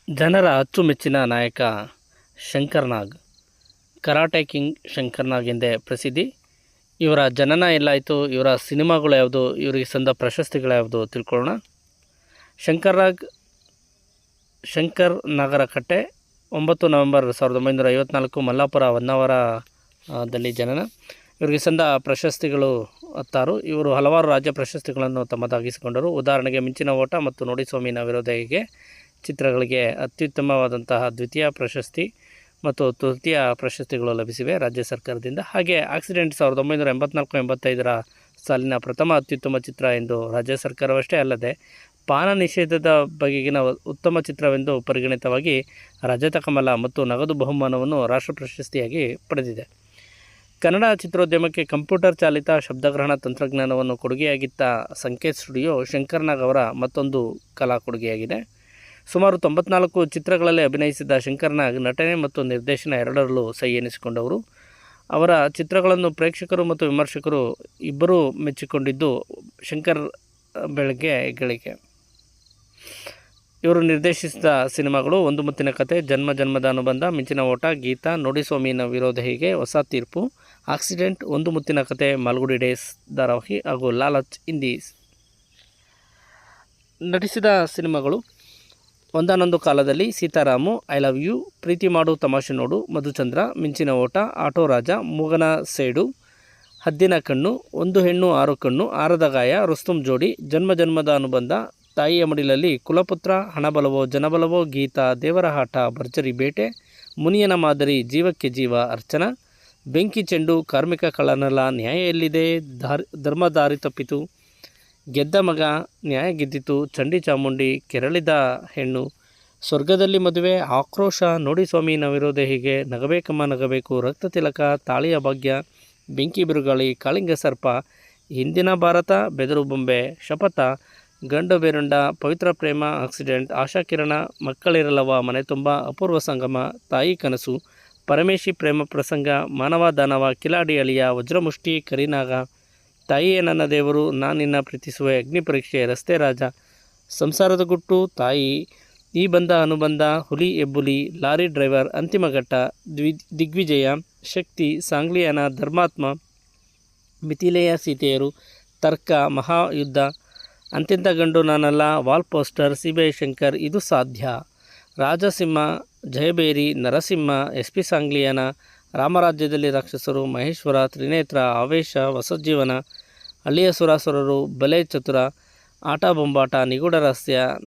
ಜನರ ಅಚ್ಚುಮೆಚ್ಚಿನ ನಾಯಕ ಶಂಕರ್ ನಾಗ್. ಕರಾಟೆ ಕಿಂಗ್ ಶಂಕರ್ ನಾಗ್ ಎಂದೇ ಪ್ರಸಿದ್ಧಿ. ಇವರ ಜನನ ಎಲ್ಲಾಯಿತು, ಇವರ ಸಿನಿಮಾಗಳು ಯಾವುದು, ಇವರಿಗೆ ಸಂದ ಪ್ರಶಸ್ತಿಗಳು ಯಾವುದು ತಿಳ್ಕೊಳ್ಳೋಣ. ಶಂಕರ್ ನಾಗ್, ಶಂಕರ್ ನಾಗರಕಟ್ಟೆ, 9 ನವೆಂಬರ್ 1954, ಮಲ್ಲಾಪುರ, ಹೊನ್ನಾವರದಲ್ಲಿ ಜನನ. ಇವರಿಗೆ ಸಂದ ಪ್ರಶಸ್ತಿಗಳು 16. ಇವರು ಹಲವಾರು ರಾಜ್ಯ ಪ್ರಶಸ್ತಿಗಳನ್ನು ತಮ್ಮದಾಗಿಸಿಕೊಂಡರು. ಉದಾಹರಣೆಗೆ ಮಿಂಚಿನ ಓಟ ಮತ್ತು ನೋಡಿ ಸ್ವಾಮಿನ ವಿರೋಧಿಗೆ ಚಿತ್ರಗಳಿಗೆ ಅತ್ಯುತ್ತಮವಾದಂತಹ ದ್ವಿತೀಯ ಪ್ರಶಸ್ತಿ ಮತ್ತು ತೃತೀಯ ಪ್ರಶಸ್ತಿಗಳು ಲಭಿಸಿವೆ ರಾಜ್ಯ ಸರ್ಕಾರದಿಂದ. ಹಾಗೆ ಆಕ್ಸಿಡೆಂಟ್ 1984-85 ಸಾಲಿನ ಪ್ರಥಮ ಅತ್ಯುತ್ತಮ ಚಿತ್ರ ಎಂದು ರಾಜ್ಯ ಸರ್ಕಾರವಷ್ಟೇ ಅಲ್ಲದೆ ಪಾನ ನಿಷೇಧದ ಬಗೆಗಿನ ಉತ್ತಮ ಚಿತ್ರವೆಂದು ಪರಿಗಣಿತವಾಗಿ ರಜತ ಕಮಲ ಮತ್ತು ನಗದು ಬಹುಮಾನವನ್ನು ರಾಷ್ಟ್ರ ಪ್ರಶಸ್ತಿಯಾಗಿ ಪಡೆದಿದೆ. ಕನ್ನಡ ಚಿತ್ರೋದ್ಯಮಕ್ಕೆ ಕಂಪ್ಯೂಟರ್ ಚಾಲಿತ ಶಬ್ದಗ್ರಹಣ ತಂತ್ರಜ್ಞಾನವನ್ನು ಕೊಡುಗೆಯಾಗಿದ್ದ ಸಂಕೇತ್ ಸ್ಟುಡಿಯೋ ಶಂಕರ್ ನಾಗ್ ಅವರ ಮತ್ತೊಂದು ಕಲಾ ಕೊಡುಗೆಯಾಗಿದೆ. ಸುಮಾರು 94 ಚಿತ್ರಗಳಲ್ಲಿ ಅಭಿನಯಿಸಿದ ಶಂಕರ್ ನಾಗ್ ನಟನೆ ಮತ್ತು ನಿರ್ದೇಶನ ಎರಡರಲ್ಲೂ ಸೈ ಎನಿಸಿಕೊಂಡವರು. ಅವರ ಚಿತ್ರಗಳನ್ನು ಪ್ರೇಕ್ಷಕರು ಮತ್ತು ವಿಮರ್ಶಕರು ಇಬ್ಬರೂ ಮೆಚ್ಚಿಕೊಂಡಿದ್ದು ಶಂಕರ್ ಬೆಳಗ್ಗೆ ಗಳಿಕೆ. ಇವರು ನಿರ್ದೇಶಿಸಿದ ಸಿನಿಮಾಗಳು ಒಂದು ಮುತ್ತಿನ ಕತೆ, ಜನ್ಮ ಜನ್ಮದ ಅನುಬಂಧ, ಮಿಂಚಿನ ಓಟ, ಗೀತಾ, ನೋಡಿ ಸ್ವಾಮಿನ ವಿರೋಧಿಗೆ ಹೊಸ ತೀರ್ಪು, ಆಕ್ಸಿಡೆಂಟ್, ಒಂದು ಮುತ್ತಿನ ಕತೆ, ಮಾಲ್ಗುಡಿ ಡೇಸ್ ಧಾರಾವಾಹಿ ಹಾಗೂ ಲಾಲಚ್ ಹಿಂದೀಸ್. ನಟಿಸಿದ ಸಿನಿಮಾಗಳು: ಒಂದಾನೊಂದು ಕಾಲದಲ್ಲಿ, ಸೀತಾರಾಮು, ಐ ಲವ್ ಯು, ಪ್ರೀತಿ ಮಾಡು ತಮಾಷೆ ನೋಡು, ಮಧುಚಂದ್ರ, ಮಿಂಚಿನ ಓಟ, ಆಟೋ ರಾಜ, ಮೂಗನ ಸೇಡು, ಹದ್ದಿನ ಕಣ್ಣು, ಒಂದು ಹೆಣ್ಣು ಆರು ಕಣ್ಣು, ಆರದ ಗಾಯ, ರುಸ್ತುಂ ಜೋಡಿ, ಜನ್ಮ ಜನ್ಮದ ಅನುಬಂಧ, ತಾಯಿಯ ಮಡಿಲಲ್ಲಿ, ಕುಲಪುತ್ರ, ಹಣಬಲವೋ ಜನಬಲವೋ, ಗೀತಾ, ದೇವರ ಆಟ, ಭರ್ಜರಿ ಬೇಟೆ, ಮುನಿಯನ ಮಾದರಿ, ಜೀವಕ್ಕೆ ಜೀವ, ಅರ್ಚನಾ, ಬೆಂಕಿ ಚೆಂಡು, ಕಾರ್ಮಿಕ ಕಳ್ಳನಲ್ಲ, ನ್ಯಾಯ ಎಲ್ಲಿದೆ, ಧರ್ಮ ದಾರಿ ತಪ್ಪಿತು, ಗೆದ್ದ ಮಗ, ನ್ಯಾಯ ಗೆದ್ದಿತು, ಚಂಡಿ ಚಾಮುಂಡಿ, ಕೆರಳಿದ ಹೆಣ್ಣು, ಸ್ವರ್ಗದಲ್ಲಿ ಮದುವೆ, ಆಕ್ರೋಶ, ನೋಡಿ ಸ್ವಾಮಿನ ವಿರೋಧಿಗೆ, ನಗಬೇಕಮ್ಮ ನಗಬೇಕು, ರಕ್ತ ತಿಲಕ, ತಾಳಿಯ ಭಾಗ್ಯ, ಬೆಂಕಿ ಬಿರುಗಾಳಿ, ಕಾಳಿಂಗ ಸರ್ಪ, ಹಿಂದಿನ ಭಾರತ, ಬೆದರು ಬೊಂಬೆ, ಶಪಥ, ಗಂಡು ಬೇರುಂಡ, ಪವಿತ್ರ ಪ್ರೇಮ, ಆಕ್ಸಿಡೆಂಟ್, ಆಶಾಕಿರಣ, ಮಕ್ಕಳಿರಲವ, ಮನೆ ತುಂಬ, ಅಪೂರ್ವ ಸಂಗಮ, ತಾಯಿ ಕನಸು, ಪರಮೇಶಿ ಪ್ರೇಮ ಪ್ರಸಂಗ, ಮಾನವ ದಾನವ, ಕಿಲಾಡಿ ಅಳಿಯ, ವಜ್ರಮುಷ್ಟಿ, ಕರಿನಾಗ, ತಾಯಿಯೇ ನನ್ನ ದೇವರು, ನಿನ್ನ ಪ್ರೀತಿಸುವೆ, ಅಗ್ನಿ ಪರೀಕ್ಷೆ, ರಸ್ತೆ ರಾಜ, ಸಂಸಾರದ ಗುಟ್ಟು, ತಾಯಿ, ಈ ಬಂಧ ಅನುಬಂಧ, ಹುಲಿ ಹೆಬ್ಬುಲಿ, ಲಾರಿ ಡ್ರೈವರ್, ಅಂತಿಮ ಘಟ್ಟ, ದಿಗ್ವಿಜಯ, ಶಕ್ತಿ, ಸಾಂಗ್ಲಿಯಾನ, ಧರ್ಮಾತ್ಮ, ಮಿಥಿಲೆಯ ಸೀತೆಯರು, ತರ್ಕ, ಮಹಾಯುದ್ಧ, ಅಂತ್ಯಂತ ಗಂಡು ನಾನಲ್ಲ, ವಾಲ್ ಪೋಸ್ಟರ್, ಸಿಬಿಐ ಶಂಕರ್, ಇದು ಸಾಧ್ಯ, ರಾಜಸಿಂಹ, ಜಯಬೇರಿ, ನರಸಿಂಹ, SP ಸಾಂಗ್ಲಿಯಾನ, ರಾಮರಾಜ್ಯದಲ್ಲಿ ರಾಕ್ಷಸರು, ಮಹೇಶ್ವರ, ತ್ರಿನೇತ್ರ, ಆವೇಶ, ಹೊಸಜೀವನ, ಹಳ್ಳಿಯ ಸುರಾಸುರರು, ಬಲೆ ಚತುರ, ಆಟ ಬೊಂಬಾಟ, ನಿಗೂಢ ರಹಸ್ಯ,